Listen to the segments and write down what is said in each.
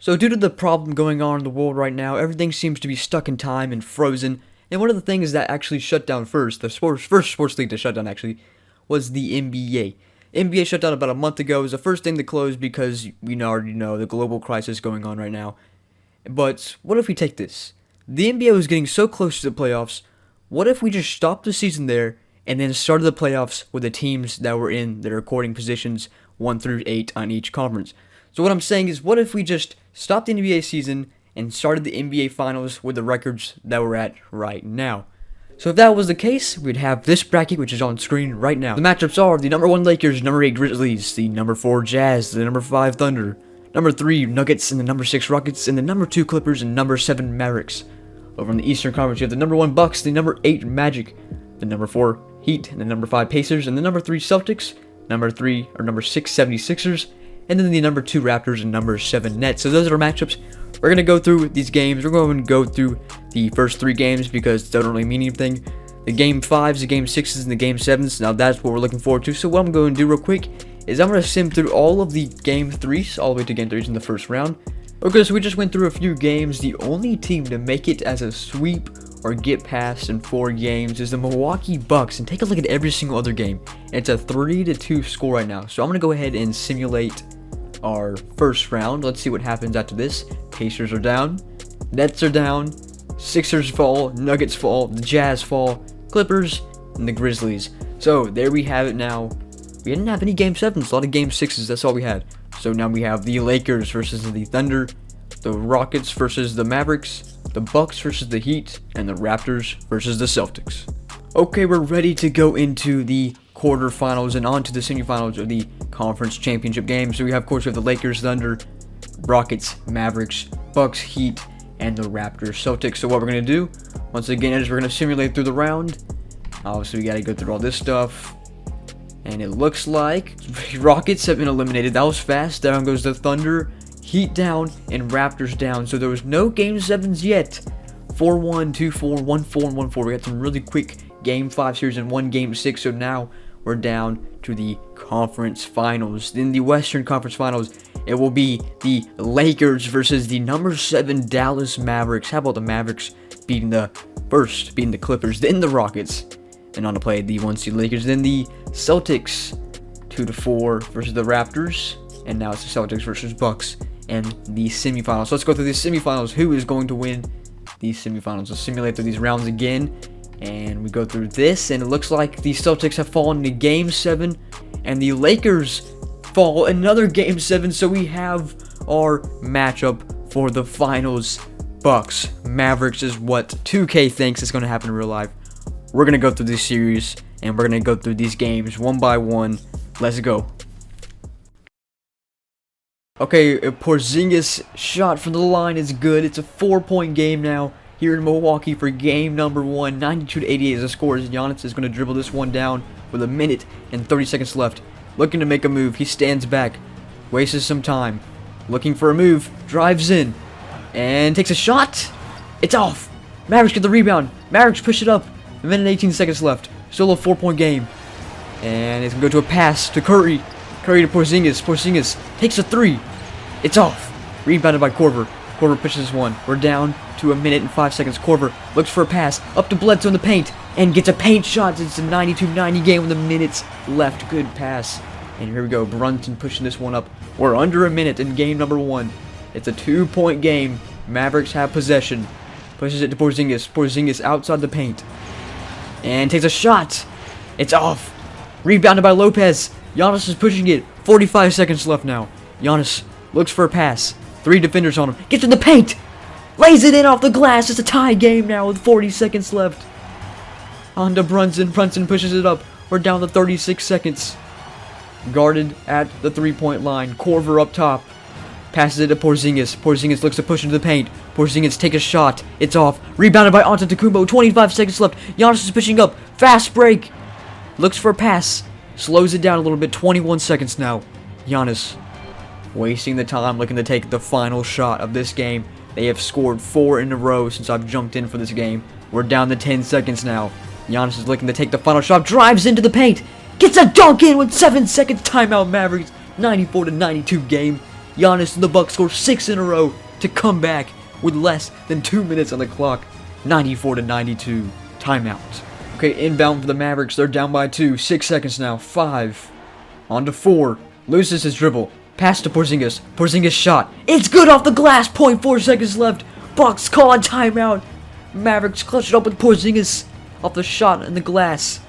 So due to the problem going on in the world right now, everything seems to be stuck in time and frozen. And one of the things that actually shut down first, first sports league to shut down actually, was the NBA. NBA shut down about a month ago. It was the first thing to close because we already know the global crisis going on right now. But what if we take this? The NBA was getting so close to the playoffs. What if we just stopped the season there and then started the playoffs with the teams that were in their recording positions 1 through 8 on each conference? So what I'm saying is, what if we just stopped the NBA season and started the NBA Finals with the records that we're at right now? So if that was the case, we'd have this bracket, which is on screen right now. The matchups are the number 1 Lakers, number 8 Grizzlies, the number 4 Jazz, the number 5 Thunder, number 3 Nuggets, and the number 6 Rockets, and the number 2 Clippers, and number 7 Mavericks. Over in the Eastern Conference, you have the number 1 Bucks, the number 8 Magic, the number 4 Heat, and the number 5 Pacers, and the number 3 Celtics, number 6 76ers, and then the number 2 Raptors and number 7 Nets. So those are our matchups. We're going to go through these games. We're going to go through the first 3 games because they don't really mean anything. The game 5s, the game 6s, and the game 7s. Now that's what we're looking forward to. So what I'm going to do real quick is I'm going to sim through all of the game 3s, all the way to game 3s in the first round. Okay, so we just went through a few games. The only team to make it as a sweep or get past in 4 games is the Milwaukee Bucks. And take a look at every single other game. It's a 3-2 score right now. So I'm going to go ahead and simulate our first round. Let's see what happens after this. Pacers are down, Nets are down, Sixers fall, Nuggets fall, the Jazz fall, Clippers, and the Grizzlies. So there we have it now. We didn't have any game 7s, a lot of game 6s, that's all we had. So now we have the Lakers versus the Thunder, the Rockets versus the Mavericks, the Bucks versus the Heat, and the Raptors versus the Celtics. Okay, we're ready to go into the quarterfinals and on to the semifinals of the conference championship game. So we have, of course, the Lakers, Thunder, Rockets, Mavericks, Bucks, Heat, and the Raptors, Celtics. So what we're going to do, once again, is we're going to simulate through the round. Obviously, we got to go through all this stuff. And it looks like Rockets have been eliminated. That was fast. Down goes the Thunder, Heat down, and Raptors down. So there was no game 7s yet. 4-1, 2-4, 1-4, and 1-4. We got some really quick game 5 series and 1 game 6. So now we're down to the conference finals. In the Western Conference Finals, it will be the Lakers versus the number 7 Dallas Mavericks. How about the Mavericks beating the Clippers, then the Rockets, and on to play the 1 seed Lakers. Then the Celtics 2-4 versus the Raptors, and now it's the Celtics versus Bucks and the semifinals. So let's go through the semifinals. Who is going to win these semifinals? We'll simulate through these rounds again. And we go through this, and it looks like the Celtics have fallen into Game 7, and the Lakers fall another Game 7, so we have our matchup for the finals. Bucks, Mavericks is what 2K thinks is going to happen in real life. We're going to go through this series, and we're going to go through these games one by one. Let's go. Okay, a Porzingis shot from the line is good. It's a 4-point game now here in Milwaukee for game number 1. 92-88 is the score. Giannis is going to dribble this one down with 1 minute and 30 seconds left. Looking to make a move. He stands back. Wastes some time. Looking for a move. Drives in. And takes a shot. It's off. Mavericks get the rebound. Mavericks push it up. 1 minute and 18 seconds left. Still a 4-point game. And it's going to go to a pass to Curry. Curry to Porzingis. Porzingis takes a 3. It's off. Rebounded by Korver. Korver pushes one. We're down to 1 minute and 5 seconds. Korver looks for a pass up to Bledsoe in the paint and gets a paint shot. It's a 92-90 game with 1 minute left. Good pass. And here we go. Brunson pushing this one up. We're under 1 minute in game number 1. It's a 2-point game. Mavericks have possession. Pushes it to Porzingis. Porzingis outside the paint and takes a shot. It's off. Rebounded by Lopez. Giannis is pushing it. 45 seconds left now. Giannis looks for a pass. 3 defenders on him. Gets in the paint. Lays it in off the glass. It's a tie game now with 40 seconds left. On to Brunson. Brunson pushes it up. We're down to 36 seconds. Guarded at the 3-point line. Korver up top. Passes it to Porzingis. Porzingis looks to push into the paint. Porzingis take a shot. It's off. Rebounded by Antetokounmpo. 25 seconds left. Giannis is pushing up. Fast break. Looks for a pass. Slows it down a little bit. 21 seconds now. Giannis wasting the time, looking to take the final shot of this game. They have scored 4 in a row since I've jumped in for this game. We're down to 10 seconds now. Giannis is looking to take the final shot. Drives into the paint. Gets a dunk in with 7 seconds. Timeout Mavericks. 94-92 game. Giannis and the Bucks score 6 in a row to come back with less than 2 minutes on the clock. 94-92. Timeout. Okay, inbound for the Mavericks. They're down by 2. 6 seconds now. 5. On to 4. Loses his dribble. Pass to Porzingis. Porzingis shot. It's good off the glass. 0.4 seconds left. Bucks call a timeout. Mavericks clutch it up with Porzingis off the shot in the glass.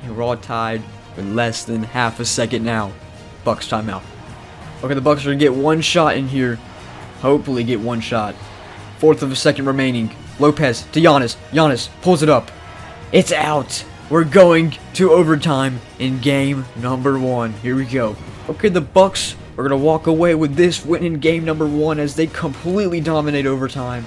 And we're all tied with less than half a second now. Bucks timeout. Okay, the Bucks are going to get one shot in here. Hopefully get one shot. 1/4 of a second remaining. Lopez to Giannis. Giannis pulls it up. It's out. We're going to overtime in game number 1. Here we go. Okay, the Bucks are going to walk away with this win in game number 1 as they completely dominate overtime.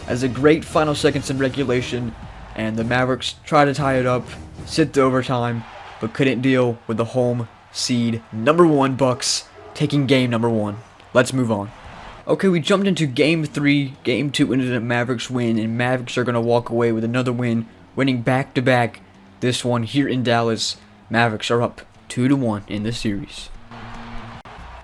As a great final seconds in regulation, and the Mavericks try to tie it up, sit to overtime, but couldn't deal with the home seed number 1 Bucks taking game number 1. Let's move on. Okay, we jumped into game 3. Game 2 ended in a Mavericks win, and Mavericks are going to walk away with another win, winning back-to-back. This one here in Dallas. Mavericks are up 2-1 in the series.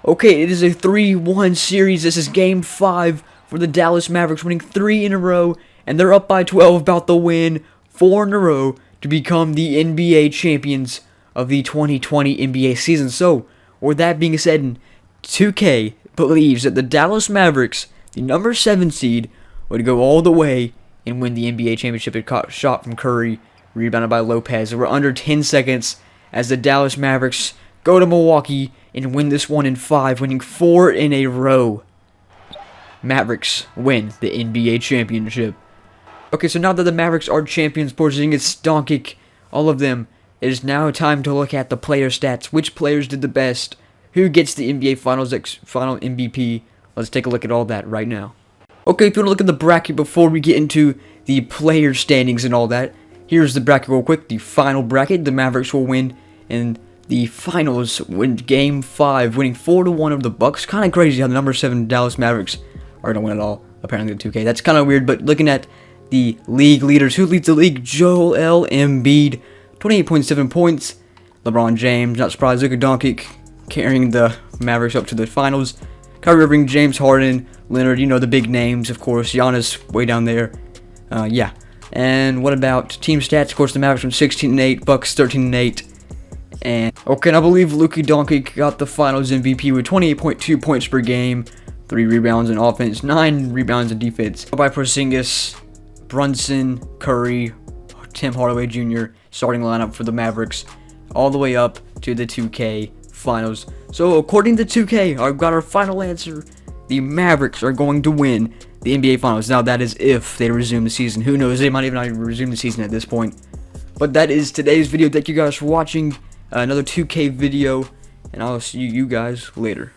Okay, it is a 3-1 series. This is game 5 for the Dallas Mavericks, winning 3 in a row, and they're up by 12, about to win 4 in a row to become the NBA champions of the 2020 NBA season. So, with that being said, 2K believes that the Dallas Mavericks, the number 7 seed, would go all the way and win the NBA championship. It caught shot from Curry, rebounded by Lopez. We're under 10 seconds as the Dallas Mavericks go to Milwaukee and win this one in 5, winning 4 in a row. Mavericks win the NBA championship. Okay, so now that the Mavericks are champions, Porzingis, Doncic, all of them, it is now time to look at the player stats. Which players did the best? Who gets the NBA Finals final MVP? Let's take a look at all that right now. Okay, if you want to look at the bracket before we get into the player standings and all that, here's the bracket real quick. The final bracket, the Mavericks will win in the finals, win game 5, winning 4-1 over the Bucks. Kind of crazy how the number 7 Dallas Mavericks are going to win it all, apparently the 2K. That's kind of weird, but looking at the league leaders, who leads the league? Joel Embiid, 28.7 points. LeBron James, not surprised. Luka Doncic carrying the Mavericks up to the finals. Kyrie Irving, James Harden, Leonard, you know the big names, of course. Giannis way down there. Yeah. And what about team stats? Of course, the Mavericks went 16-8, Bucks 13-8. And okay, and I believe Luka Doncic got the Finals MVP with 28.2 points per game, 3 rebounds in offense, 9 rebounds in defense. By Porzingis, Brunson, Curry, Tim Hardaway Jr. starting lineup for the Mavericks, all the way up to the 2K Finals. So according to 2K, I've got our final answer. The Mavericks are going to win the NBA Finals. Now that is if they resume the season. Who knows? They might even not even resume the season at this point. But that is today's video. Thank you guys for watching another 2K video, and I'll see you guys later.